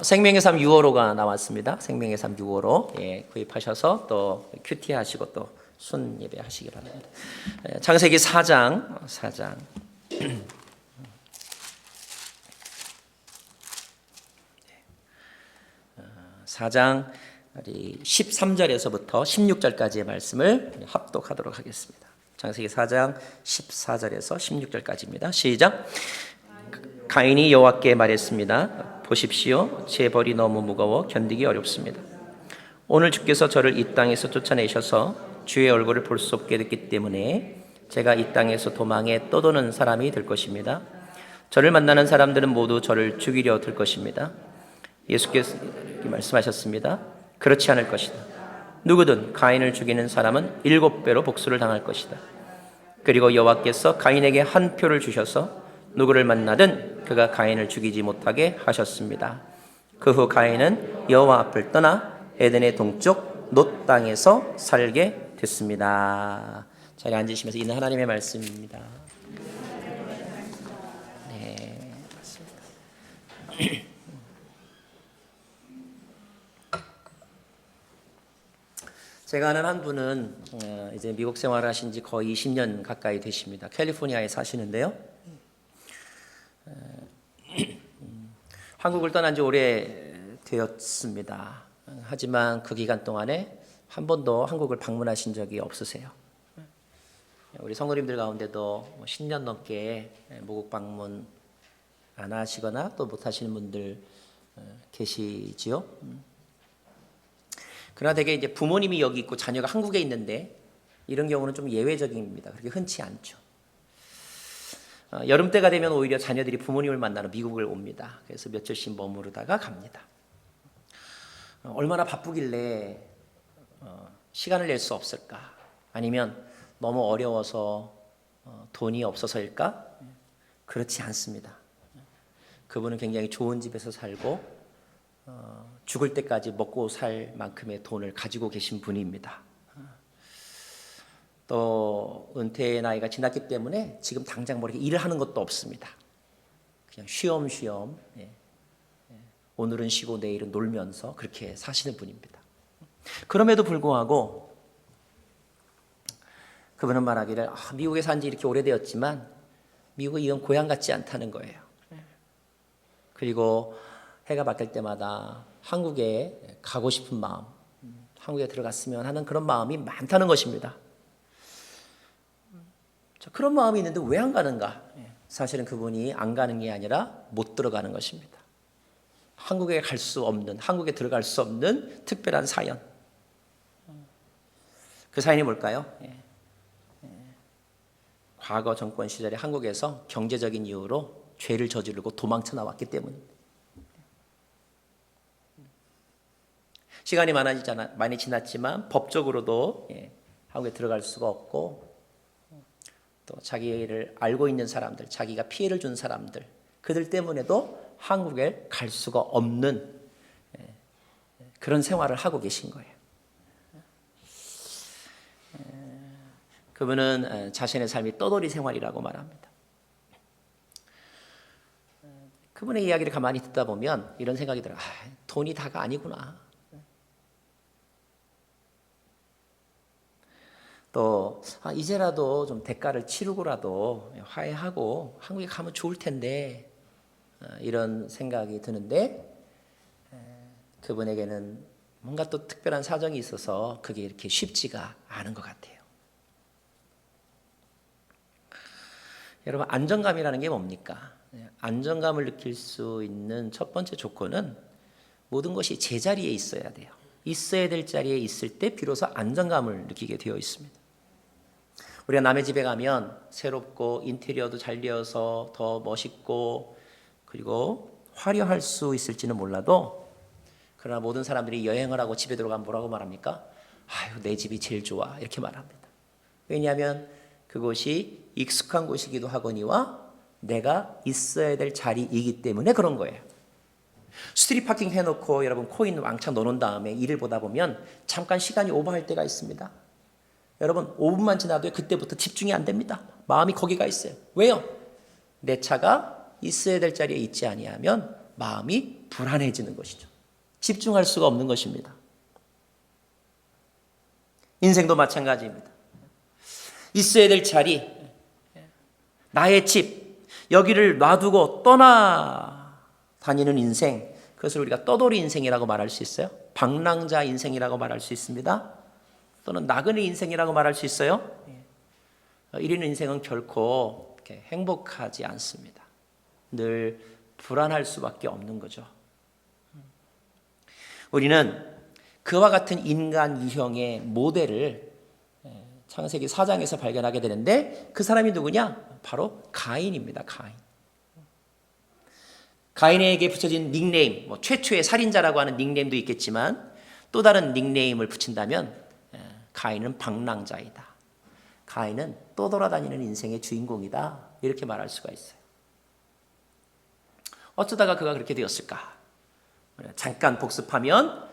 생명의 삶 6월호가 나왔습니다. 생명의 삶 6월호 구입하셔서 또 큐티 하시고 또 순 예배 하시기 바랍니다. 창세기 4장 13절에서부터 16절까지의 말씀을 합독하도록 하겠습니다. 창세기 4장 14절에서 16절까지입니다. 시작. 가인이 여호와께 말했습니다. 보십시오, 제 벌이 너무 무거워 견디기 어렵습니다. 오늘 주께서 저를 이 땅에서 쫓아내셔서 주의 얼굴을 볼 수 없게 됐기 때문에 제가 이 땅에서 도망에 떠도는 사람이 될 것입니다. 저를 만나는 사람들은 모두 저를 죽이려 들 것입니다. 예수께서 이렇게 말씀하셨습니다. 그렇지 않을 것이다. 누구든 가인을 죽이는 사람은 7배로 복수를 당할 것이다. 그리고 여호와께서 가인에게 한 표를 주셔서 누구를 만나든 그가 가인을 죽이지 못하게 하셨습니다. 그 후 가인은 여호와 앞을 떠나 에덴의 동쪽 놋 땅에서 살게 됐습니다. 자리에 앉으시면서 있는 하나님의 말씀입니다. 네, 맞습니다. 제가 아는 한 분은 이제 미국 생활을 하신 지 거의 20년 가까이 되십니다. 캘리포니아에 사시는데요. 한국을 떠난 지 오래 되었습니다. 하지만 그 기간 동안에 한 번도 한국을 방문하신 적이 없으세요. 우리 성도님들 가운데도 10년 넘게 모국 방문 안 하시거나 또 못 하시는 분들 계시지요. 그러나 대개 이제 부모님이 여기 있고 자녀가 한국에 있는데 이런 경우는 좀 예외적입니다. 그렇게 흔치 않죠. 여름 때가 되면 오히려 자녀들이 부모님을 만나러 미국을 옵니다. 그래서 며칠씩 머무르다가 갑니다. 얼마나 바쁘길래 시간을 낼 수 없을까? 아니면 너무 어려워서 돈이 없어서일까? 그렇지 않습니다. 그분은 굉장히 좋은 집에서 살고 죽을 때까지 먹고 살 만큼의 돈을 가지고 계신 분입니다. 또 은퇴의 나이가 지났기 때문에 지금 당장 뭐 이렇게 일을 하는 것도 없습니다. 그냥 쉬엄쉬엄 오늘은 쉬고 내일은 놀면서 그렇게 사시는 분입니다. 그럼에도 불구하고 그분은 말하기를 미국에 산 지 이렇게 오래되었지만 미국이 이건 고향 같지 않다는 거예요. 그리고 해가 바뀔 때마다 한국에 가고 싶은 마음, 한국에 들어갔으면 하는 그런 마음이 많다는 것입니다. 그런 마음이 있는데 왜 안 가는가? 사실은 그분이 안 가는 게 아니라 못 들어가는 것입니다. 한국에 갈 수 없는, 한국에 들어갈 수 없는 특별한 사연. 그 사연이 뭘까요? 과거 정권 시절에 한국에서 경제적인 이유로 죄를 저지르고 도망쳐 나왔기 때문입니다. 시간이 많이 지났지만 법적으로도 한국에 들어갈 수가 없고 또 자기를 알고 있는 사람들, 자기가 피해를 준 사람들, 그들 때문에도 한국에 갈 수가 없는 그런 생활을 하고 계신 거예요. 그분은 자신의 삶이 떠돌이 생활이라고 말합니다. 그분의 이야기를 가만히 듣다 보면 이런 생각이 들어요. 돈이 다가 아니구나. 또 이제라도 좀 대가를 치르고라도 화해하고 한국에 가면 좋을 텐데 이런 생각이 드는데 그분에게는 뭔가 또 특별한 사정이 있어서 그게 이렇게 쉽지가 않은 것 같아요. 여러분, 안정감이라는 게 뭡니까? 안정감을 느낄 수 있는 첫 번째 조건은 모든 것이 제자리에 있어야 돼요. 있어야 될 자리에 있을 때 비로소 안정감을 느끼게 되어 있습니다. 우리가 남의 집에 가면 새롭고 인테리어도 잘 되어서 더 멋있고 그리고 화려할 수 있을지는 몰라도 그러나 모든 사람들이 여행을 하고 집에 들어가면 뭐라고 말합니까? 아유, 내 집이 제일 좋아 이렇게 말합니다. 왜냐하면 그곳이 익숙한 곳이기도 하거니와 내가 있어야 될 자리이기 때문에 그런 거예요. 스트릿 파킹 해놓고 여러분 코인 왕창 넣어놓은 다음에 일을 보다 보면 잠깐 시간이 오버할 때가 있습니다. 여러분 5분만 지나도 그때부터 집중이 안 됩니다. 마음이 거기가 있어요. 왜요? 내 차가 있어야 될 자리에 있지 아니하면 마음이 불안해지는 것이죠. 집중할 수가 없는 것입니다. 인생도 마찬가지입니다. 있어야 될 자리, 나의 집, 여기를 놔두고 떠나다니는 인생, 그것을 우리가 떠돌이 인생이라고 말할 수 있어요. 방랑자 인생이라고 말할 수 있습니다. 또는 나그네 인생이라고 말할 수 있어요. 이런 인생은 결코 이렇게 행복하지 않습니다. 늘 불안할 수밖에 없는 거죠. 우리는 그와 같은 인간 유형의 모델을 창세기 4장에서 발견하게 되는데 그 사람이 누구냐? 바로 가인입니다. 가인에게 붙여진 닉네임, 최초의 살인자라고 하는 닉네임도 있겠지만 또 다른 닉네임을 붙인다면 가인은 방랑자이다. 가인은 떠돌아다니는 인생의 주인공이다. 이렇게 말할 수가 있어요. 어쩌다가 그가 그렇게 되었을까? 잠깐 복습하면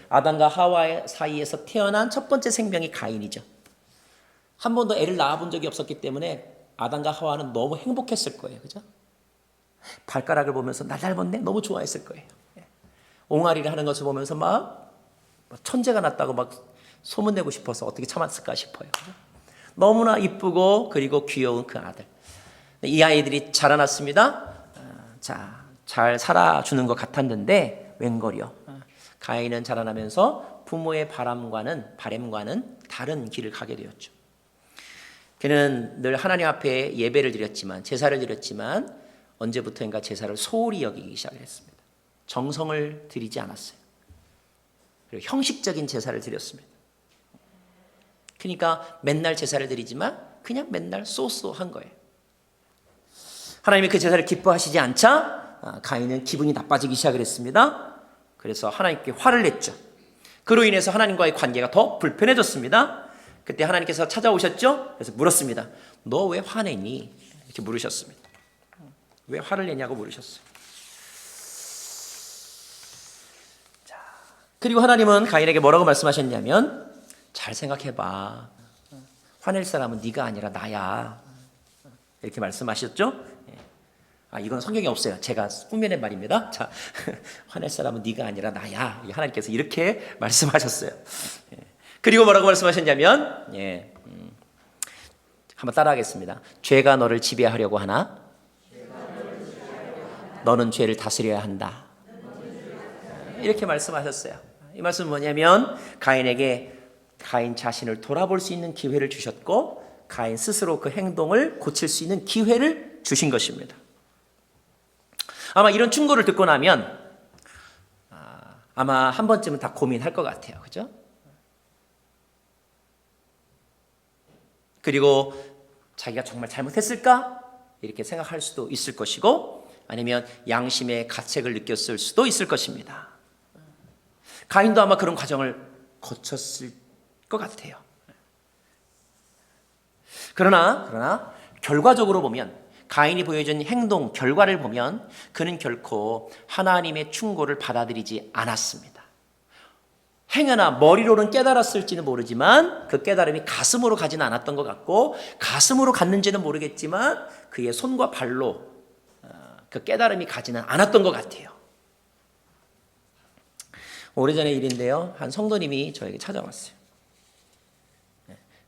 아담과 하와 사이에서 태어난 첫 번째 생명이 가인이죠. 한 번도 애를 낳아본 적이 없었기 때문에 아담과 하와는 너무 행복했을 거예요. 그죠? 발가락을 보면서 날 닮았네? 너무 좋아했을 거예요. 옹알이를 하는 것을 보면서 막 천재가 났다고 막 소문내고 싶어서 어떻게 참았을까 싶어요. 그죠? 너무나 이쁘고 그리고 귀여운 그 아들. 이 아이들이 자라났습니다. 잘 살아주는 것 같았는데 웬걸요. 가인은 자라나면서 부모의 바람과는 다른 길을 가게 되었죠. 그는 늘 하나님 앞에 예배를 드렸지만 제사를 드렸지만 언제부터인가 제사를 소홀히 여기기 시작했습니다. 정성을 들이지 않았어요. 그리고 형식적인 제사를 드렸습니다. 그러니까 맨날 제사를 드리지만 그냥 맨날 쏘쏘한 거예요. 하나님이 그 제사를 기뻐하시지 않자 가인은 기분이 나빠지기 시작을 했습니다. 그래서 하나님께 화를 냈죠. 그로 인해서 하나님과의 관계가 더 불편해졌습니다. 그때 하나님께서 찾아오셨죠. 그래서 물었습니다. 너 왜 화내니? 이렇게 물으셨습니다. 왜 화를 내냐고 물으셨어요. 그리고 하나님은 가인에게 뭐라고 말씀하셨냐면 잘 생각해봐. 화낼 사람은 네가 아니라 나야. 이렇게 말씀하셨죠. 이건 성경에 없어요. 제가 꾸며낸 말입니다. 자, 화낼 사람은 네가 아니라 나야. 하나님께서 이렇게 말씀하셨어요. 그리고 뭐라고 말씀하셨냐면 한번 따라하겠습니다. 죄가 너를 지배하려고 하나? 너는 죄를 다스려야 한다. 이렇게 말씀하셨어요. 이 말씀은 뭐냐면 가인에게 가인 자신을 돌아볼 수 있는 기회를 주셨고 가인 스스로 그 행동을 고칠 수 있는 기회를 주신 것입니다. 아마 이런 충고를 듣고 나면 아마 한 번쯤은 다 고민할 것 같아요. 그죠? 그리고 자기가 정말 잘못했을까? 이렇게 생각할 수도 있을 것이고 아니면 양심의 가책을 느꼈을 수도 있을 것입니다. 가인도 아마 그런 과정을 거쳤을 것 같아요. 그러나 결과적으로 보면 가인이 보여준 행동 결과를 보면 그는 결코 하나님의 충고를 받아들이지 않았습니다. 행여나 머리로는 깨달았을지는 모르지만 그 깨달음이 가슴으로 가지는 않았던 것 같고 가슴으로 갔는지는 모르겠지만 그의 손과 발로 그 깨달음이 가지는 않았던 것 같아요. 오래전의 일인데요. 한 성도님이 저에게 찾아왔어요.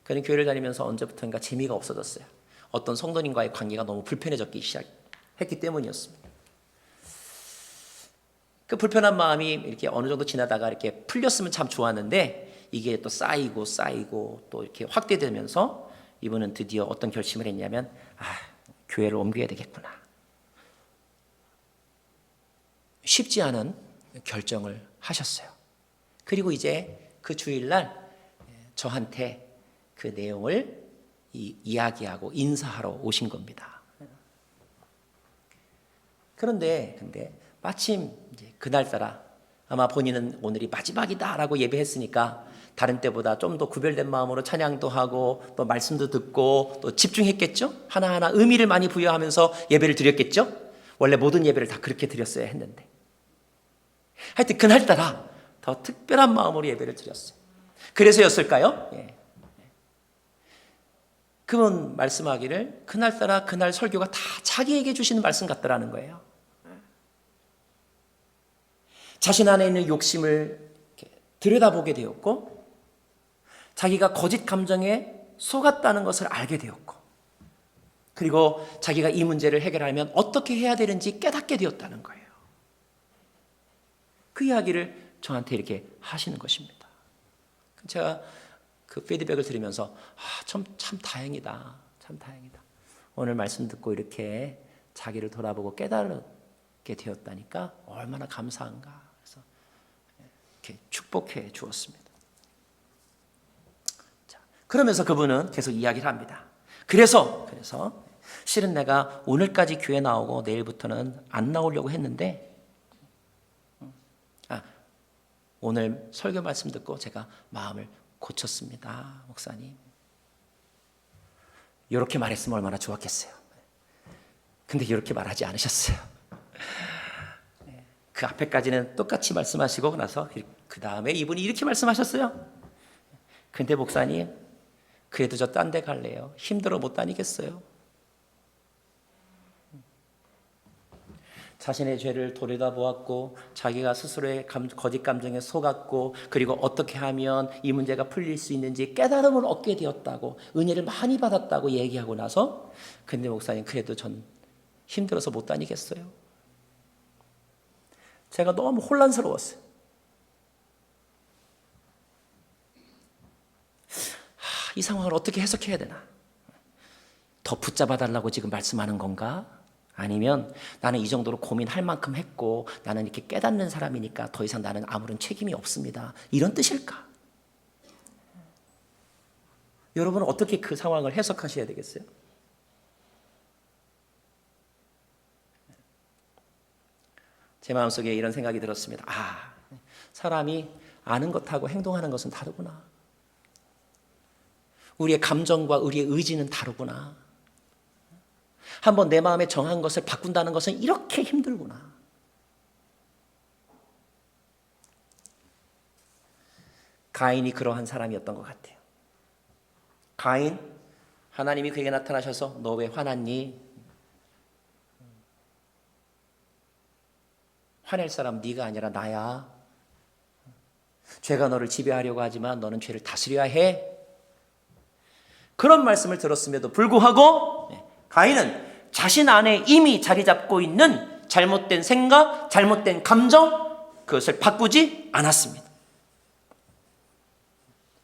그는 교회를 다니면서 언제부턴가 재미가 없어졌어요. 어떤 성도님과의 관계가 너무 불편해졌기 시작했기 때문이었습니다. 그 불편한 마음이 이렇게 어느 정도 지나다가 이렇게 풀렸으면 참 좋았는데 이게 또 쌓이고 또 이렇게 확대되면서 이분은 드디어 어떤 결심을 했냐면 교회를 옮겨야 되겠구나. 쉽지 않은 결정을 하셨어요. 그리고 이제 그 주일날 저한테 그 내용을 이야기하고 인사하러 오신 겁니다. 그런데 마침 이제 그날따라 아마 본인은 오늘이 마지막이다라고 예배했으니까 다른 때보다 좀 더 구별된 마음으로 찬양도 하고 또 말씀도 듣고 또 집중했겠죠? 하나하나 의미를 많이 부여하면서 예배를 드렸겠죠? 원래 모든 예배를 다 그렇게 드렸어야 했는데 하여튼 그날따라 더 특별한 마음으로 예배를 드렸어요. 그래서였을까요? 그분 말씀하기를 그날따라 그날 설교가 다 자기에게 주시는 말씀 같더라는 거예요. 자신 안에 있는 욕심을 들여다보게 되었고, 자기가 거짓 감정에 속았다는 것을 알게 되었고, 그리고 자기가 이 문제를 해결하려면 어떻게 해야 되는지 깨닫게 되었다는 거예요. 그 이야기를 저한테 이렇게 하시는 것입니다. 제가 그 피드백을 들으면서 참 다행이다. 참 다행이다. 오늘 말씀 듣고 이렇게 자기를 돌아보고 깨달게 되었다니까 얼마나 감사한가. 그래서 이렇게 축복해 주었습니다. 자, 그러면서 그분은 계속 이야기를 합니다. 그래서 실은 내가 오늘까지 교회 나오고 내일부터는 안 나오려고 했는데, 오늘 설교 말씀 듣고 제가 마음을 고쳤습니다. 목사님. 이렇게 말했으면 얼마나 좋았겠어요. 근데 이렇게 말하지 않으셨어요. 그 앞에까지는 똑같이 말씀하시고 나서 그 다음에 이분이 이렇게 말씀하셨어요. 근데 목사님, 그래도 저 딴 데 갈래요. 힘들어 못 다니겠어요. 자신의 죄를 돌아보았고, 자기가 스스로의 거짓 감정에 속았고, 그리고 어떻게 하면 이 문제가 풀릴 수 있는지 깨달음을 얻게 되었다고, 은혜를 많이 받았다고 얘기하고 나서, 근데 목사님, 그래도 전 힘들어서 못 다니겠어요. 제가 너무 혼란스러웠어요. 이 상황을 어떻게 해석해야 되나? 더 붙잡아 달라고 지금 말씀하는 건가? 아니면 나는 이 정도로 고민할 만큼 했고 나는 이렇게 깨닫는 사람이니까 더 이상 나는 아무런 책임이 없습니다. 이런 뜻일까? 여러분은 어떻게 그 상황을 해석하셔야 되겠어요? 제 마음속에 이런 생각이 들었습니다. 사람이 아는 것하고 행동하는 것은 다르구나. 우리의 감정과 우리의 의지는 다르구나. 한번 내 마음에 정한 것을 바꾼다는 것은 이렇게 힘들구나. 가인이 그러한 사람이었던 것 같아요. 가인, 하나님이 그에게 나타나셔서 너 왜 화났니? 화낼 사람 네가 아니라 나야. 죄가 너를 지배하려고 하지만 너는 죄를 다스려야 해. 그런 말씀을 들었음에도 불구하고 가인은 자신 안에 이미 자리 잡고 있는 잘못된 생각, 잘못된 감정, 그것을 바꾸지 않았습니다.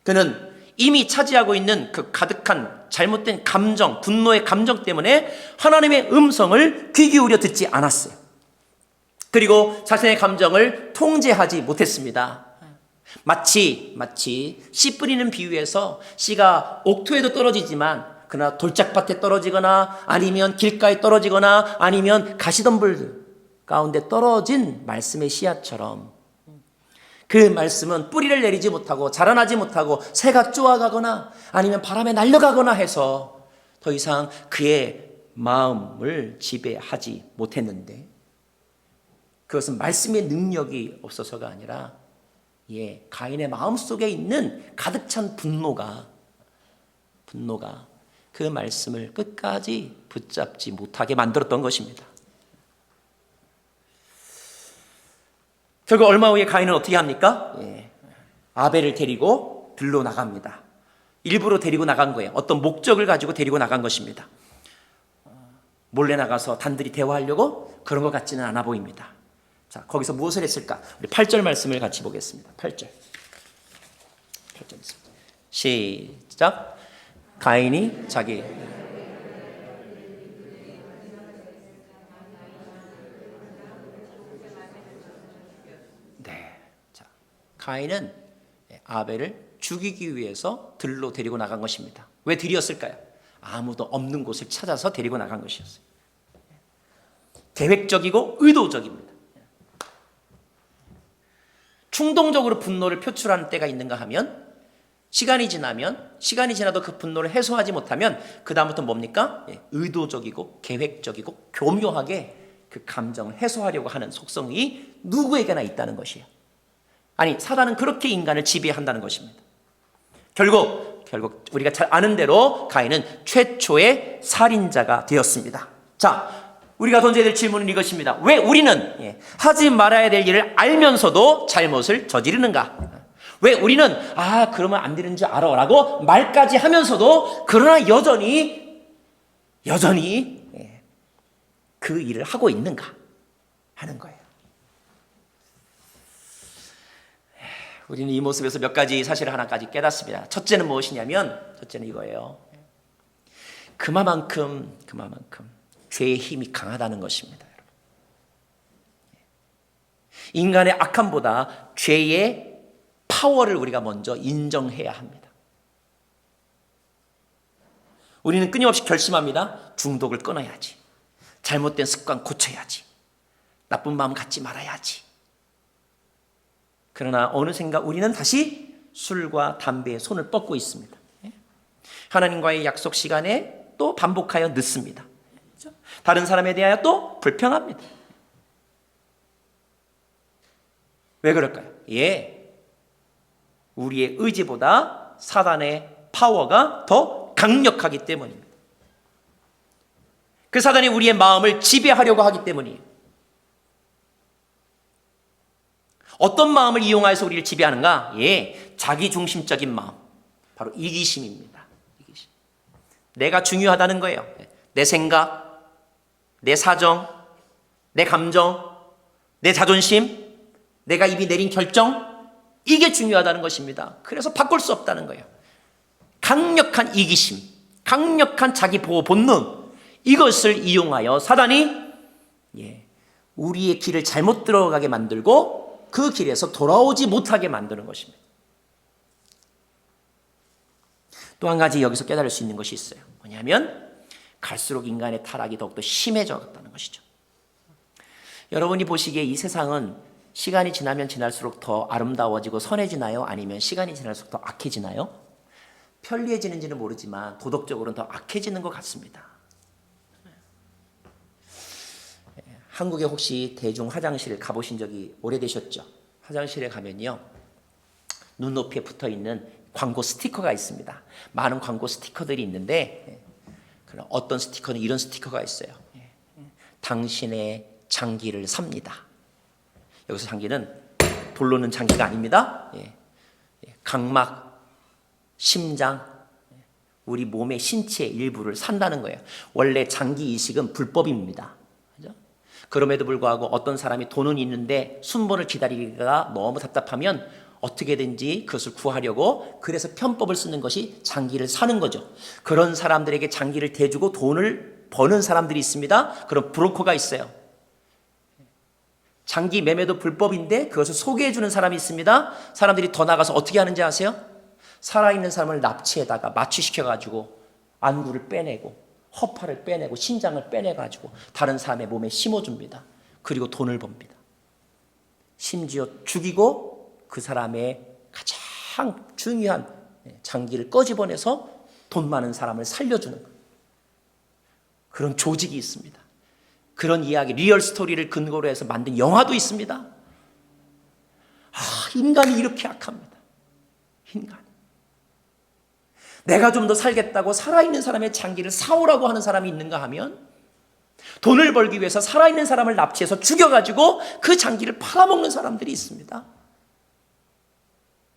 그는 이미 차지하고 있는 그 가득한 잘못된 감정, 분노의 감정 때문에 하나님의 음성을 귀 기울여 듣지 않았어요. 그리고 자신의 감정을 통제하지 못했습니다. 마치 씨 뿌리는 비유에서 씨가 옥토에도 떨어지지만 그러나 돌짝밭에 떨어지거나 아니면 길가에 떨어지거나 아니면 가시덤불 가운데 떨어진 말씀의 씨앗처럼 그 말씀은 뿌리를 내리지 못하고 자라나지 못하고 새가 쪼아가거나 아니면 바람에 날려가거나 해서 더 이상 그의 마음을 지배하지 못했는데, 그것은 말씀의 능력이 없어서가 아니라 가인의 마음속에 있는 가득 찬 분노가 그 말씀을 끝까지 붙잡지 못하게 만들었던 것입니다. 결국 얼마 후에 가인은 어떻게 합니까? 아벨을 데리고 들로 나갑니다. 일부러 데리고 나간 거예요. 어떤 목적을 가지고 데리고 나간 것입니다. 몰래 나가서 단둘이 대화하려고 그런 것 같지는 않아 보입니다. 자, 거기서 무엇을 했을까? 우리 8절 말씀을 같이 보겠습니다. 8절 있습니다. 시작. 가인이 자기 가인은 아벨을 죽이기 위해서 들로 데리고 나간 것입니다. 왜 들이었을까요? 아무도 없는 곳을 찾아서 데리고 나간 것이었어요. 계획적이고 의도적입니다. 충동적으로 분노를 표출하는 때가 있는가 하면 시간이 지나도 그 분노를 해소하지 못하면 그 다음부터 뭡니까? 의도적이고 계획적이고 교묘하게 그 감정을 해소하려고 하는 속성이 누구에게나 있다는 것이에요. 아니, 사단은 그렇게 인간을 지배한다는 것입니다. 결국 우리가 잘 아는 대로 가인은 최초의 살인자가 되었습니다. 자, 우리가 던져야 될 질문은 이것입니다. 왜 우리는 하지 말아야 될 일을 알면서도 잘못을 저지르는가? 왜 우리는 그러면 안 되는 줄 알아 라고 말까지 하면서도 그러나 여전히 그 일을 하고 있는가 하는 거예요. 우리는 이 모습에서 몇 가지 사실을 하나까지 깨닫습니다. 첫째는 무엇이냐면, 첫째는 이거예요. 그만큼 죄의 힘이 강하다는 것입니다. 여러분. 인간의 악함보다 죄의 파워를 우리가 먼저 인정해야 합니다. 우리는 끊임없이 결심합니다. 중독을 끊어야지. 잘못된 습관 고쳐야지. 나쁜 마음 갖지 말아야지. 그러나 어느샌가 우리는 다시 술과 담배에 손을 뻗고 있습니다. 하나님과의 약속 시간에 또 반복하여 늦습니다. 다른 사람에 대하여 또 불평합니다. 왜 그럴까요? 우리의 의지보다 사단의 파워가 더 강력하기 때문입니다. 그 사단이 우리의 마음을 지배하려고 하기 때문이에요. 어떤 마음을 이용해서 우리를 지배하는가? 자기중심적인 마음. 바로 이기심입니다. 이기심. 내가 중요하다는 거예요. 내 생각, 내 사정, 내 감정, 내 자존심, 내가 입이 내린 결정, 이게 중요하다는 것입니다. 그래서 바꿀 수 없다는 거예요. 강력한 이기심, 강력한 자기 보호 본능, 이것을 이용하여 사단이 우리의 길을 잘못 들어가게 만들고 그 길에서 돌아오지 못하게 만드는 것입니다. 또 한 가지 여기서 깨달을 수 있는 것이 있어요. 뭐냐면 갈수록 인간의 타락이 더욱더 심해졌다는 것이죠. 여러분이 보시기에 이 세상은 시간이 지나면 지날수록 더 아름다워지고 선해지나요? 아니면 시간이 지날수록 더 악해지나요? 편리해지는지는 모르지만 도덕적으로는 더 악해지는 것 같습니다. 한국에 혹시 대중 화장실 가보신 적이 오래되셨죠? 화장실에 가면요, 눈높이에 붙어있는 광고 스티커가 있습니다. 많은 광고 스티커들이 있는데 그럼 어떤 스티커는 이런 스티커가 있어요. 당신의 장기를 삽니다. 여기서 장기는 돌로 넣는 장기가 아닙니다. 각막, 심장, 우리 몸의 신체의 일부를 산다는 거예요. 원래 장기 이식은 불법입니다. 그럼에도 불구하고 어떤 사람이 돈은 있는데 순번을 기다리기가 너무 답답하면 어떻게든지 그것을 구하려고 그래서 편법을 쓰는 것이 장기를 사는 거죠. 그런 사람들에게 장기를 대주고 돈을 버는 사람들이 있습니다. 그런 브로커가 있어요. 장기 매매도 불법인데 그것을 소개해 주는 사람이 있습니다. 사람들이 더 나가서 어떻게 하는지 아세요? 살아있는 사람을 납치에다가 마취시켜가지고 안구를 빼내고 허파를 빼내고 신장을 빼내가지고 다른 사람의 몸에 심어줍니다. 그리고 돈을 법니다. 심지어 죽이고 그 사람의 가장 중요한 장기를 꺼집어내서 돈 많은 사람을 살려주는 그런 조직이 있습니다. 그런 이야기, 리얼 스토리를 근거로 해서 만든 영화도 있습니다. 인간이 이렇게 악합니다. 인간. 내가 좀 더 살겠다고 살아있는 사람의 장기를 사오라고 하는 사람이 있는가 하면 돈을 벌기 위해서 살아있는 사람을 납치해서 죽여가지고 그 장기를 팔아먹는 사람들이 있습니다.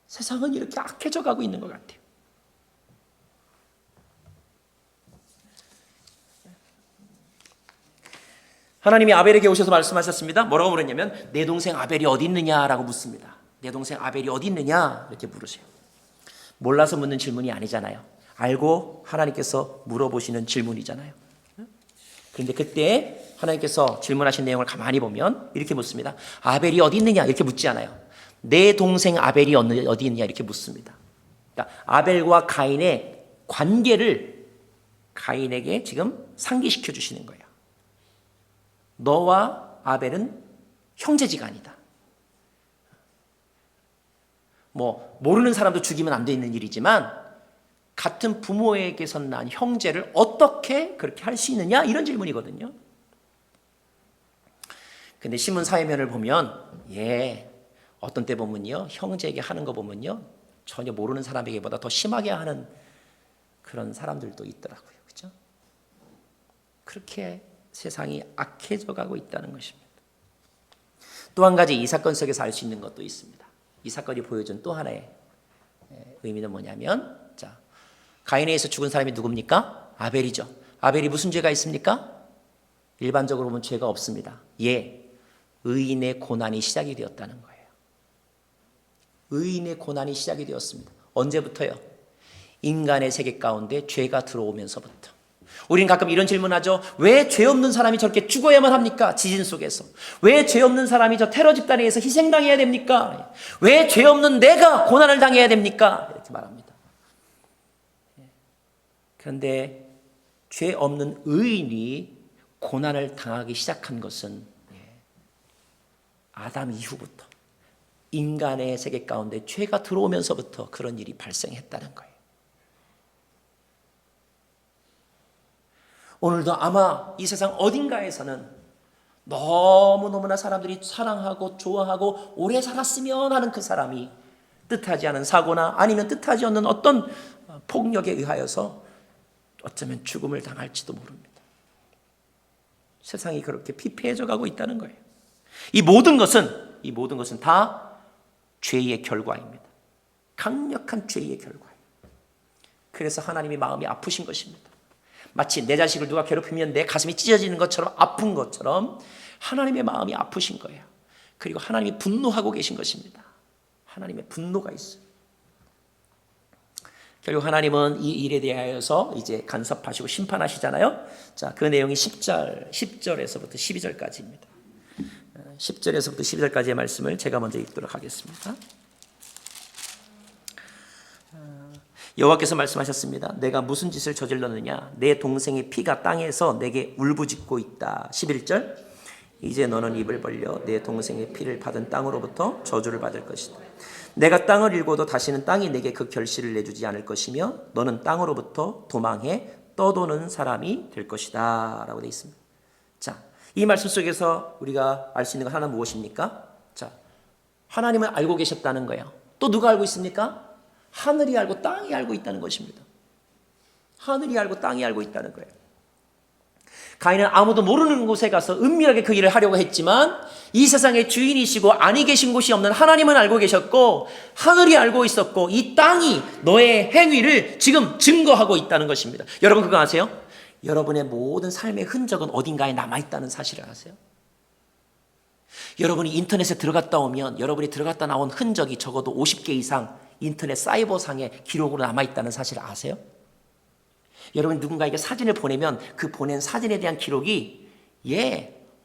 세상은 이렇게 악해져 가고 있는 것 같아요. 하나님이 아벨에게 오셔서 말씀하셨습니다. 뭐라고 물었냐면 내 동생 아벨이 어디 있느냐라고 묻습니다. 내 동생 아벨이 어디 있느냐 이렇게 물으세요. 몰라서 묻는 질문이 아니잖아요. 알고 하나님께서 물어보시는 질문이잖아요. 그런데 그때 하나님께서 질문하신 내용을 가만히 보면 이렇게 묻습니다. 아벨이 어디 있느냐 이렇게 묻지 않아요. 내 동생 아벨이 어디 있느냐 이렇게 묻습니다. 그러니까 아벨과 가인의 관계를 가인에게 지금 상기시켜 주시는 거예요. 너와 아벨은 형제지간이다. 모르는 사람도 죽이면 안 되는 일이지만 같은 부모에게서 난 형제를 어떻게 그렇게 할 수 있느냐 이런 질문이거든요. 근데 신문 사회면을 보면 어떤 때 보면요 형제에게 하는 거 보면요 전혀 모르는 사람에게보다 더 심하게 하는 그런 사람들도 있더라고요. 그렇죠? 그렇게 세상이 악해져 가고 있다는 것입니다. 또 한 가지 이 사건 속에서 알 수 있는 것도 있습니다. 이 사건이 보여준 또 하나의 의미는 뭐냐면, 자, 가인에 의해서 죽은 사람이 누굽니까? 아벨이죠. 아벨이 무슨 죄가 있습니까? 일반적으로 보면 죄가 없습니다. 의인의 고난이 시작이 되었다는 거예요. 의인의 고난이 시작이 되었습니다. 언제부터요? 인간의 세계 가운데 죄가 들어오면서부터. 우리는 가끔 이런 질문하죠. 왜 죄 없는 사람이 저렇게 죽어야만 합니까? 지진 속에서. 왜 죄 없는 사람이 저 테러 집단에 의해서 희생당해야 됩니까? 왜 죄 없는 내가 고난을 당해야 됩니까? 이렇게 말합니다. 그런데 죄 없는 의인이 고난을 당하기 시작한 것은 아담 이후부터 인간의 세계 가운데 죄가 들어오면서부터 그런 일이 발생했다는 거예요. 오늘도 아마 이 세상 어딘가에서는 너무너무나 사람들이 사랑하고 좋아하고 오래 살았으면 하는 그 사람이 뜻하지 않은 사고나 아니면 뜻하지 않는 어떤 폭력에 의하여서 어쩌면 죽음을 당할지도 모릅니다. 세상이 그렇게 피폐해져 가고 있다는 거예요. 이 모든 것은 다 죄의 결과입니다. 강력한 죄의 결과예요. 그래서 하나님이 마음이 아프신 것입니다. 마치 내 자식을 누가 괴롭히면 내 가슴이 찢어지는 것처럼 아픈 것처럼 하나님의 마음이 아프신 거예요. 그리고 하나님이 분노하고 계신 것입니다. 하나님의 분노가 있어요. 결국 하나님은 이 일에 대하여서 이제 간섭하시고 심판하시잖아요. 자, 그 내용이 10절에서부터 12절까지입니다. 10절에서부터 12절까지의 말씀을 제가 먼저 읽도록 하겠습니다. 여호와께서 말씀하셨습니다. 내가 무슨 짓을 저질렀느냐? 내 동생의 피가 땅에서 내게 울부짖고 있다. 11절. 이제 너는 입을 벌려 내 동생의 피를 받은 땅으로부터 저주를 받을 것이다. 내가 땅을 일고도 다시는 땅이 내게 그 결실을 내주지 않을 것이며 너는 땅으로부터 도망해 떠도는 사람이 될 것이다. 라고 되어 있습니다. 자, 이 말씀 속에서 우리가 알 수 있는 건 하나는 무엇입니까? 자, 하나님은 알고 계셨다는 거예요. 또 누가 알고 있습니까? 하늘이 알고 땅이 알고 있다는 것입니다. 하늘이 알고 땅이 알고 있다는 거예요. 가인은 아무도 모르는 곳에 가서 은밀하게 그 일을 하려고 했지만 이 세상의 주인이시고 아니 계신 곳이 없는 하나님은 알고 계셨고 하늘이 알고 있었고 이 땅이 너의 행위를 지금 증거하고 있다는 것입니다. 여러분 그거 아세요? 여러분의 모든 삶의 흔적은 어딘가에 남아있다는 사실을 아세요? 여러분이 인터넷에 들어갔다 오면 여러분이 들어갔다 나온 흔적이 적어도 50개 이상 인터넷 사이버상에 기록으로 남아있다는 사실을 아세요? 여러분이 누군가에게 사진을 보내면 그 보낸 사진에 대한 기록이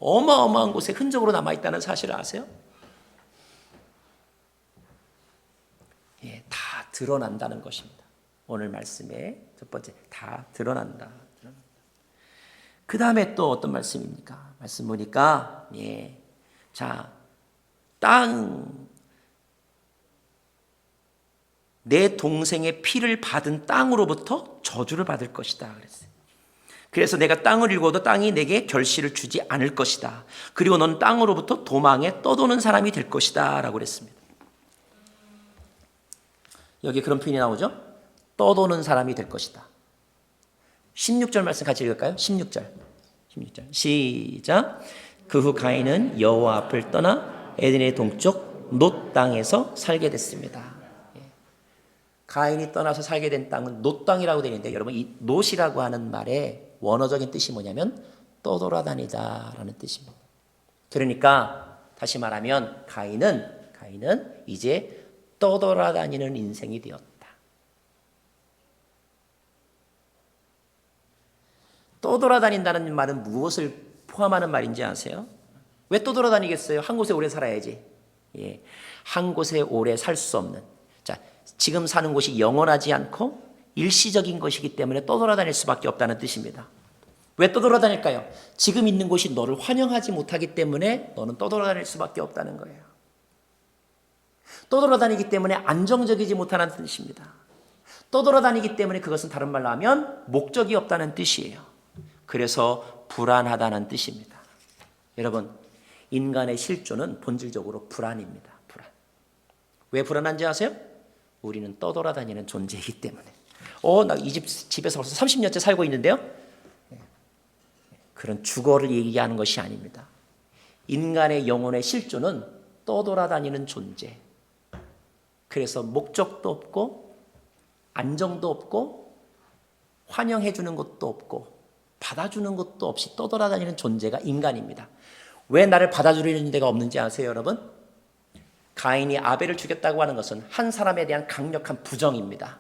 어마어마한 곳에 흔적으로 남아있다는 사실을 아세요? 다 드러난다는 것입니다. 오늘 말씀의 첫 번째, 다 드러난다. 그 다음에 또 어떤 말씀입니까? 말씀 보니까 자, 내 동생의 피를 받은 땅으로부터 저주를 받을 것이다 그랬어요. 그래서 내가 땅을 일궈도 땅이 내게 결실을 주지 않을 것이다. 그리고 넌 땅으로부터 도망해 떠도는 사람이 될 것이다 라고 그랬습니다. 여기 그런 표현이 나오죠? 떠도는 사람이 될 것이다. 16절 말씀 같이 읽을까요? 16절 시작. 그 후 가인은 여호와 앞을 떠나 에덴의 동쪽 놋 땅에서 살게 됐습니다. 가인이 떠나서 살게 된 땅은 놋 땅이라고 되어 있는데 여러분 이 놋이라고 하는 말의 원어적인 뜻이 뭐냐면 떠돌아다니다 라는 뜻입니다. 그러니까 다시 말하면 가인은 이제 떠돌아다니는 인생이 되었다. 떠돌아다닌다는 말은 무엇을 포함하는 말인지 아세요? 왜 떠돌아다니겠어요? 한 곳에 오래 살아야지. 한 곳에 오래 살 수 없는. 자, 지금 사는 곳이 영원하지 않고 일시적인 것이기 때문에 떠돌아다닐 수밖에 없다는 뜻입니다. 왜 떠돌아다닐까요? 지금 있는 곳이 너를 환영하지 못하기 때문에 너는 떠돌아다닐 수밖에 없다는 거예요. 떠돌아다니기 때문에 안정적이지 못하는 뜻입니다. 떠돌아다니기 때문에 그것은 다른 말로 하면 목적이 없다는 뜻이에요. 그래서 불안하다는 뜻입니다. 여러분, 인간의 실존은 본질적으로 불안입니다. 불안. 왜 불안한지 아세요? 우리는 떠돌아다니는 존재이기 때문에. 나 이 집에서 벌써 30년째 살고 있는데요. 그런 주거를 얘기하는 것이 아닙니다. 인간의 영혼의 실존은 떠돌아다니는 존재. 그래서 목적도 없고 안정도 없고 환영해 주는 것도 없고 받아주는 것도 없이 떠돌아다니는 존재가 인간입니다. 왜 나를 받아주려는 데가 없는지 아세요, 여러분? 가인이 아벨을 죽였다고 하는 것은 한 사람에 대한 강력한 부정입니다.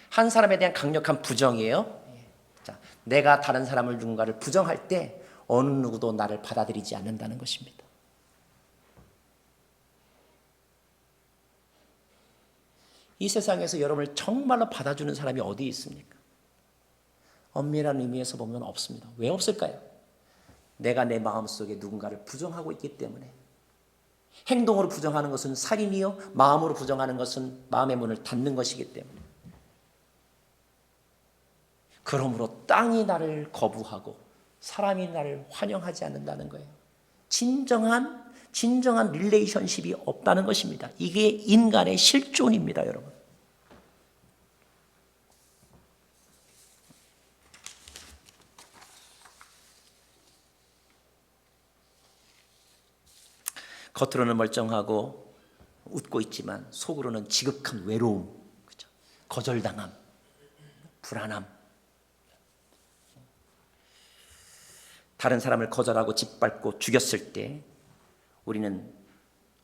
한 사람에 대한 강력한 부정이에요. 자, 내가 다른 사람을 누군가를 부정할 때 어느 누구도 나를 받아들이지 않는다는 것입니다. 이 세상에서 여러분을 정말로 받아주는 사람이 어디 있습니까? 엄밀한 의미에서 보면 없습니다. 왜 없을까요? 내가 내 마음속에 누군가를 부정하고 있기 때문에. 행동으로 부정하는 것은 살인이요, 마음으로 부정하는 것은 마음의 문을 닫는 것이기 때문에. 그러므로 땅이 나를 거부하고 사람이 나를 환영하지 않는다는 거예요. 진정한 릴레이션십이 없다는 것입니다. 이게 인간의 실존입니다, 여러분. 겉으로는 멀쩡하고 웃고 있지만 속으로는 지극한 외로움, 그렇죠? 거절당함, 불안함. 다른 사람을 거절하고 짓밟고 죽였을 때 우리는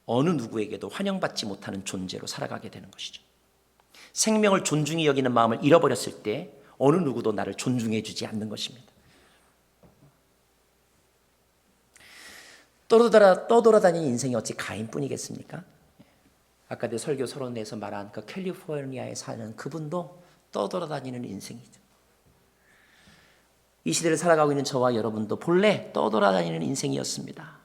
어느 누구에게도 환영받지 못하는 존재로 살아가게 되는 것이죠. 생명을 존중히 여기는 마음을 잃어버렸을 때 어느 누구도 나를 존중해 주지 않는 것입니다. 떠돌아다니는 인생이 어찌 가인뿐이겠습니까? 아까 내 설교 서론에서 말한 그 캘리포니아에 사는 그분도 떠돌아다니는 인생이죠. 이 시대를 살아가고 있는 저와 여러분도 본래 떠돌아다니는 인생이었습니다.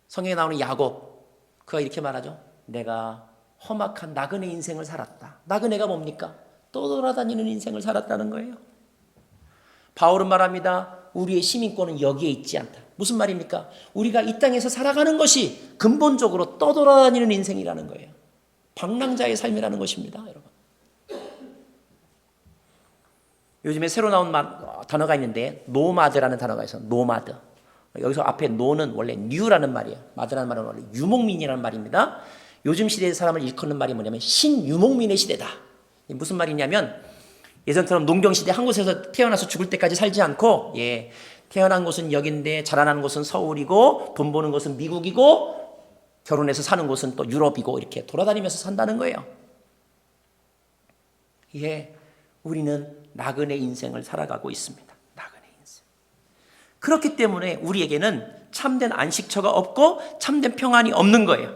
성경에 나오는 야곱, 그가 이렇게 말하죠. 내가 험악한 나그네 인생을 살았다. 나그네가 뭡니까? 떠돌아다니는 인생을 살았다는 거예요. 바울은 말합니다. 우리의 시민권은 여기에 있지 않다. 무슨 말입니까? 우리가 이 땅에서 살아가는 것이 근본적으로 떠돌아다니는 인생이라는 거예요. 방랑자의 삶이라는 것입니다, 여러분. 요즘에 새로 나온 단어가 있는데 노마드라는 단어가 있어요. 노마드. 여기서 앞에 노는 원래 뉴라는 말이에요. 마드라는 말은 원래 유목민이라는 말입니다. 요즘 시대의 사람을 일컫는 말이 뭐냐면 신유목민의 시대다. 무슨 말이냐면 예전처럼 농경시대 한 곳에서 태어나서 죽을 때까지 살지 않고 태어난 곳은 여긴데 자라난 곳은 서울이고 돈 버는 곳은 미국이고 결혼해서 사는 곳은 또 유럽이고 이렇게 돌아다니면서 산다는 거예요. 우리는 나그네 인생을 살아가고 있습니다. 나그네 인생. 그렇기 때문에 우리에게는 참된 안식처가 없고 참된 평안이 없는 거예요.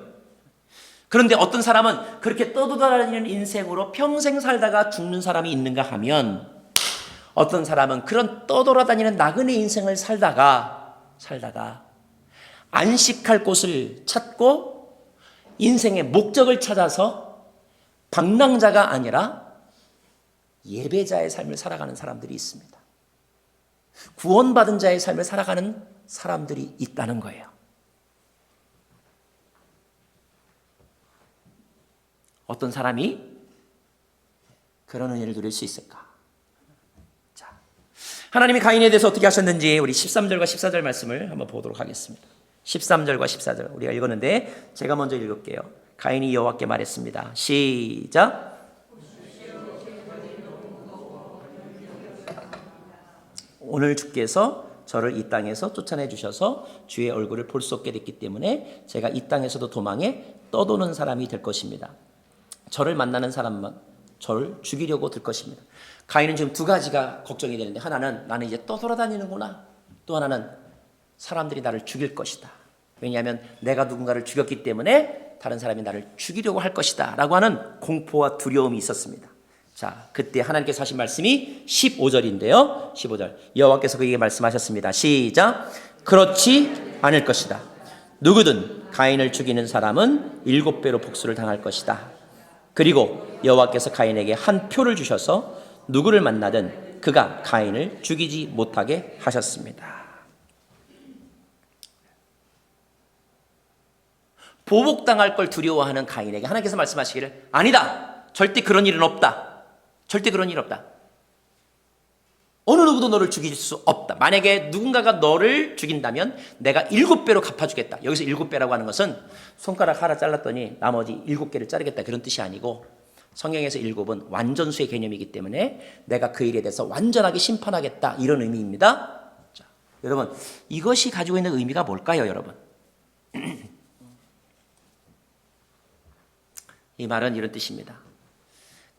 그런데 어떤 사람은 그렇게 떠돌아다니는 인생으로 평생 살다가 죽는 사람이 있는가 하면 어떤 사람은 그런 떠돌아다니는 나그네 인생을 살다가 안식할 곳을 찾고 인생의 목적을 찾아서 방랑자가 아니라 예배자의 삶을 살아가는 사람들이 있습니다. 구원받은 자의 삶을 살아가는 사람들이 있다는 거예요. 어떤 사람이 그런 은혜를 누릴 수 있을까? 자, 하나님이 가인에 대해서 어떻게 하셨는지 우리 13절과 14절 말씀을 한번 보도록 하겠습니다. 13절과 14절 우리가 읽었는데 제가 먼저 읽을게요. 가인이 여호와께 말했습니다. 시작. 오늘 주께서 저를 이 땅에서 쫓아내 주셔서 주의 얼굴을 볼 수 없게 됐기 때문에 제가 이 땅에서도 도망해 떠도는 사람이 될 것입니다. 저를 만나는 사람만 저를 죽이려고 들 것입니다. 가인은 지금 두 가지가 걱정이 되는데 하나는 나는 이제 떠돌아다니는구나. 또 하나는 사람들이 나를 죽일 것이다. 왜냐하면 내가 누군가를 죽였기 때문에 다른 사람이 나를 죽이려고 할 것이다 라고 하는 공포와 두려움이 있었습니다. 자, 그때 하나님께서 하신 말씀이 15절인데요. 15절 여호와께서 그에게 말씀하셨습니다. 시작. 그렇지 않을 것이다. 누구든 가인을 죽이는 사람은 7배로 복수를 당할 것이다. 그리고 여호와께서 가인에게 한 표를 주셔서 누구를 만나든 그가 가인을 죽이지 못하게 하셨습니다. 보복당할 걸 두려워하는 가인에게 하나님께서 말씀하시기를 아니다. 절대 그런 일은 없다. 절대 그런 일 없다. 어느 누구도 너를 죽일 수 없다. 만약에 누군가가 너를 죽인다면 내가 7배로 갚아주겠다. 여기서 7배라고 하는 것은 손가락 하나 잘랐더니 나머지 7개를 자르겠다, 그런 뜻이 아니고, 성경에서 7은 완전수의 개념이기 때문에 내가 그 일에 대해서 완전하게 심판하겠다, 이런 의미입니다. 자, 여러분, 이것이 가지고 있는 의미가 뭘까요, 여러분? 이 말은 이런 뜻입니다.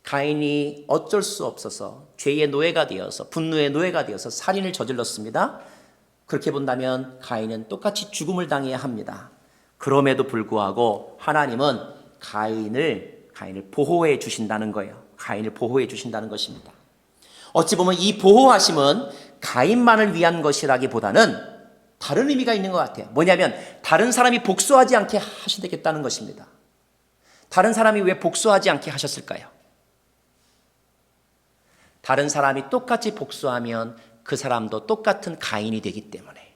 가인이 어쩔 수 없어서 죄의 노예가 되어서, 분노의 노예가 되어서 살인을 저질렀습니다. 그렇게 본다면 가인은 똑같이 죽음을 당해야 합니다. 그럼에도 불구하고 하나님은 가인을 보호해 주신다는 거예요. 가인을 보호해 주신다는 것입니다. 어찌 보면 이 보호하심은 가인만을 위한 것이라기보다는 다른 의미가 있는 것 같아요. 뭐냐면 다른 사람이 복수하지 않게 하시겠다는 것입니다. 다른 사람이 왜 복수하지 않게 하셨을까요? 다른 사람이 똑같이 복수하면 그 사람도 똑같은 가인이 되기 때문에.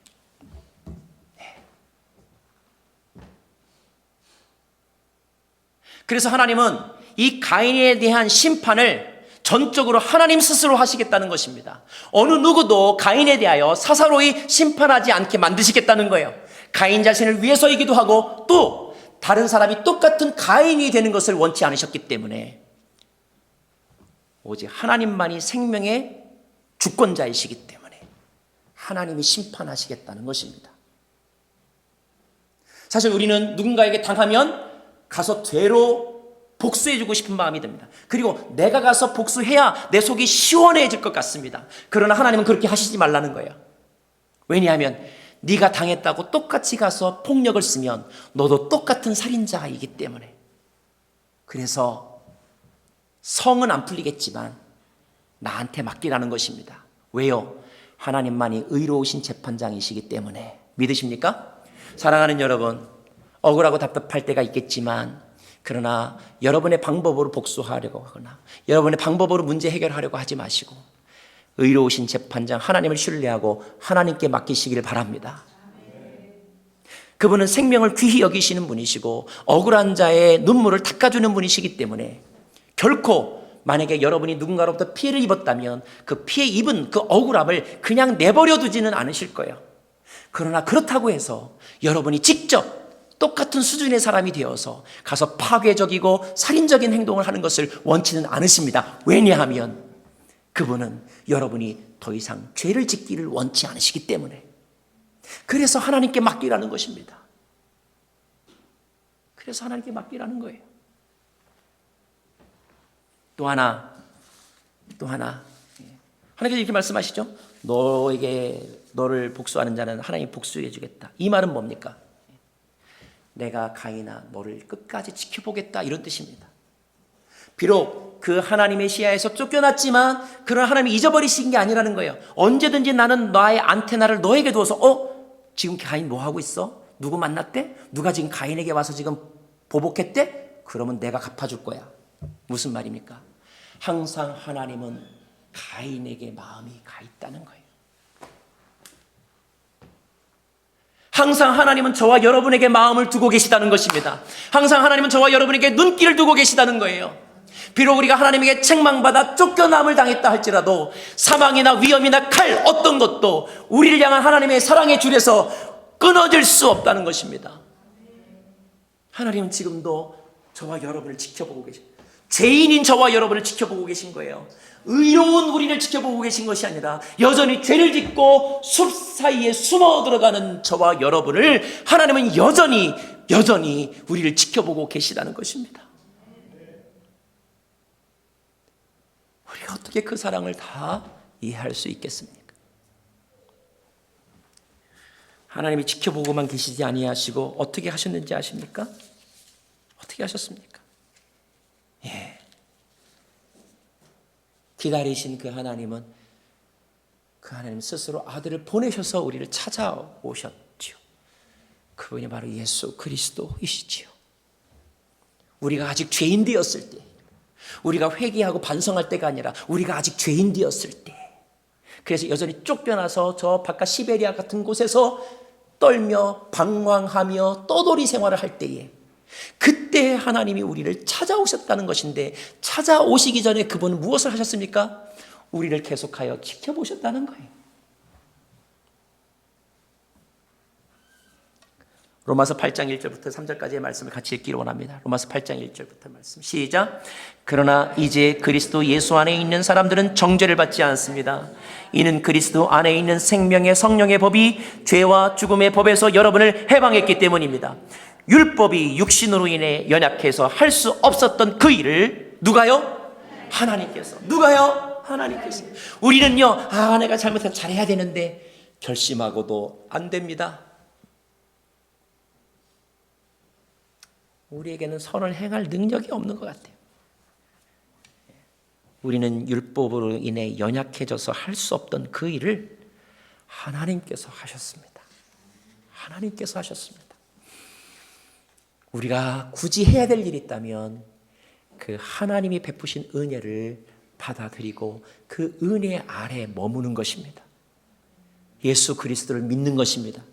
그래서 하나님은 이 가인에 대한 심판을 전적으로 하나님 스스로 하시겠다는 것입니다. 어느 누구도 가인에 대하여 사사로이 심판하지 않게 만드시겠다는 거예요. 가인 자신을 위해서이기도 하고 또 다른 사람이 똑같은 가인이 되는 것을 원치 않으셨기 때문에 오직 하나님만이 생명의 주권자이시기 때문에 하나님이 심판하시겠다는 것입니다. 사실 우리는 누군가에게 당하면 가서 죄로 복수해주고 싶은 마음이 듭니다. 그리고 내가 가서 복수해야 내 속이 시원해질 것 같습니다. 그러나 하나님은 그렇게 하시지 말라는 거예요. 왜냐하면 네가 당했다고 똑같이 가서 폭력을 쓰면 너도 똑같은 살인자이기 때문에. 그래서 성은 안 풀리겠지만 나한테 맡기라는 것입니다. 왜요? 하나님만이 의로우신 재판장이시기 때문에. 믿으십니까? 사랑하는 여러분, 억울하고 답답할 때가 있겠지만 그러나 여러분의 방법으로 복수하려고 하거나 여러분의 방법으로 문제 해결하려고 하지 마시고 의로우신 재판장 하나님을 신뢰하고 하나님께 맡기시기를 바랍니다. 그분은 생명을 귀히 여기시는 분이시고 억울한 자의 눈물을 닦아주는 분이시기 때문에 결코 만약에 여러분이 누군가로부터 피해를 입었다면 그 피해 입은 그 억울함을 그냥 내버려 두지는 않으실 거예요. 그러나 그렇다고 해서 여러분이 직접 똑같은 수준의 사람이 되어서 가서 파괴적이고 살인적인 행동을 하는 것을 원치는 않으십니다. 왜냐하면 그분은 여러분이 더 이상 죄를 짓기를 원치 않으시기 때문에. 그래서 하나님께 맡기라는 것입니다. 그래서 하나님께 맡기라는 거예요. 또 하나 하나님께서 이렇게 말씀하시죠. 너를 복수하는 자는 하나님이 복수해 주겠다. 이 말은 뭡니까? 내가 가인아 너를 끝까지 지켜보겠다, 이런 뜻입니다. 비록 그 하나님의 시야에서 쫓겨났지만 그러나 하나님이 잊어버리신 게 아니라는 거예요. 언제든지 나는 나의 안테나를 너에게 두어서 지금 가인 뭐 하고 있어? 누구 만났대? 누가 지금 가인에게 와서 지금 보복했대? 그러면 내가 갚아줄 거야. 무슨 말입니까? 항상 하나님은 가인에게 마음이 가 있다는 거예요. 항상 하나님은 저와 여러분에게 마음을 두고 계시다는 것입니다. 항상 하나님은 저와 여러분에게 눈길을 두고 계시다는 거예요. 비록 우리가 하나님에게 책망받아 쫓겨남을 당했다 할지라도 사망이나 위험이나 칼 어떤 것도 우리를 향한 하나님의 사랑의 줄에서 끊어질 수 없다는 것입니다. 하나님은 지금도 저와 여러분을 지켜보고 계십니다. 죄인인 저와 여러분을 지켜보고 계신 거예요. 의로운 우리를 지켜보고 계신 것이 아니라 여전히 죄를 짓고 숲 사이에 숨어 들어가는 저와 여러분을 하나님은 여전히 우리를 지켜보고 계시다는 것입니다. 우리가 어떻게 그 사랑을 다 이해할 수 있겠습니까? 하나님이 지켜보고만 계시지 아니하시고 어떻게 하셨는지 아십니까? 어떻게 하셨습니까? 기다리신 그 하나님 스스로 아들을 보내셔서 우리를 찾아오셨지요. 그분이 바로 예수 그리스도이시지요. 우리가 아직 죄인 되었을 때, 우리가 회개하고 반성할 때가 아니라 우리가 아직 죄인 되었을 때, 그래서 여전히 쫓겨나서 저 바깥 시베리아 같은 곳에서 떨며 방황하며 떠돌이 생활을 할 때에 그때 하나님이 우리를 찾아오셨다는 것인데 찾아오시기 전에 그분은 무엇을 하셨습니까? 우리를 계속하여 지켜보셨다는 거예요. 로마서 8장 1절부터 3절까지의 말씀을 같이 읽기를 원합니다. 로마서 8장 1절부터 말씀 시작. 그러나 이제 그리스도 예수 안에 있는 사람들은 정죄를 받지 않습니다. 이는 그리스도 안에 있는 생명의 성령의 법이 죄와 죽음의 법에서 여러분을 해방했기 때문입니다. 율법이 육신으로 인해 연약해서 할 수 없었던 그 일을 누가요? 하나님께서. 누가요? 하나님께서. 우리는요, 내가 잘못해서 잘해야 되는데 결심하고도 안 됩니다. 우리에게는 선을 행할 능력이 없는 것 같아요. 우리는 율법으로 인해 연약해져서 할 수 없던 그 일을 하나님께서 하셨습니다. 하나님께서 하셨습니다. 우리가 굳이 해야 될 일이 있다면 그 하나님이 베푸신 은혜를 받아들이고 그 은혜 아래 머무는 것입니다. 예수 그리스도를 믿는 것입니다.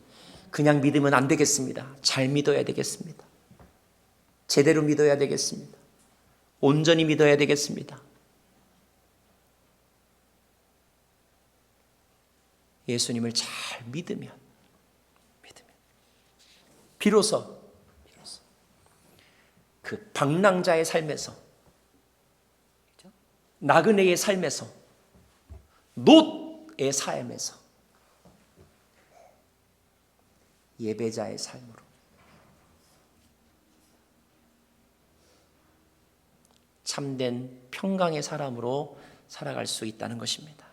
그냥 믿으면 안 되겠습니다. 잘 믿어야 되겠습니다. 제대로 믿어야 되겠습니다. 온전히 믿어야 되겠습니다. 예수님을 잘 믿으면 비로소 그 방랑자의 삶에서, 나그네의 삶에서, 롯의 삶에서 예배자의 삶으로 참된 평강의 사람으로 살아갈 수 있다는 것입니다.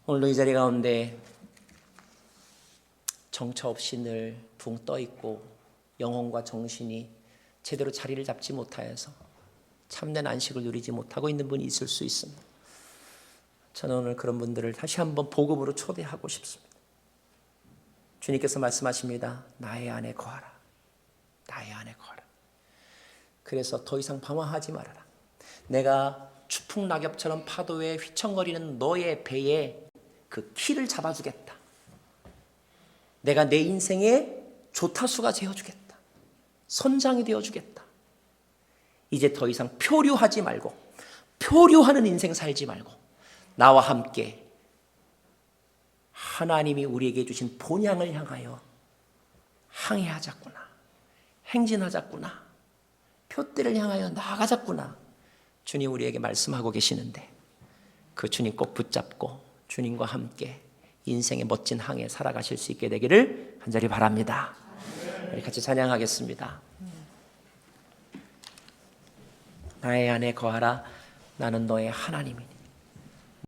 오늘도 이 자리 가운데 정처 없이 늘 붕 떠 있고 영혼과 정신이 제대로 자리를 잡지 못하여서 참된 안식을 누리지 못하고 있는 분이 있을 수 있습니다. 저는 오늘 그런 분들을 다시 한번 복음으로 초대하고 싶습니다. 주님께서 말씀하십니다. 나의 안에 거하라. 나의 안에 거하라. 그래서 더 이상 방황하지 말아라. 내가 추풍낙엽처럼 파도에 휘청거리는 너의 배에 그 키를 잡아주겠다. 내가 내 인생의 조타수가 되어주겠다. 선장이 되어주겠다. 이제 더 이상 표류하지 말고, 표류하는 인생 살지 말고 나와 함께 하나님이 우리에게 주신 본향을 향하여 항해하자꾸나, 행진하자꾸나, 표대를 향하여 나아가자꾸나 주님 우리에게 말씀하고 계시는데 그 주님 꼭 붙잡고 주님과 함께 인생의 멋진 항해 살아가실 수 있게 되기를 간절히 바랍니다. 우리 같이 찬양하겠습니다. 나의 안에 거하라. 나는 너의 하나님이니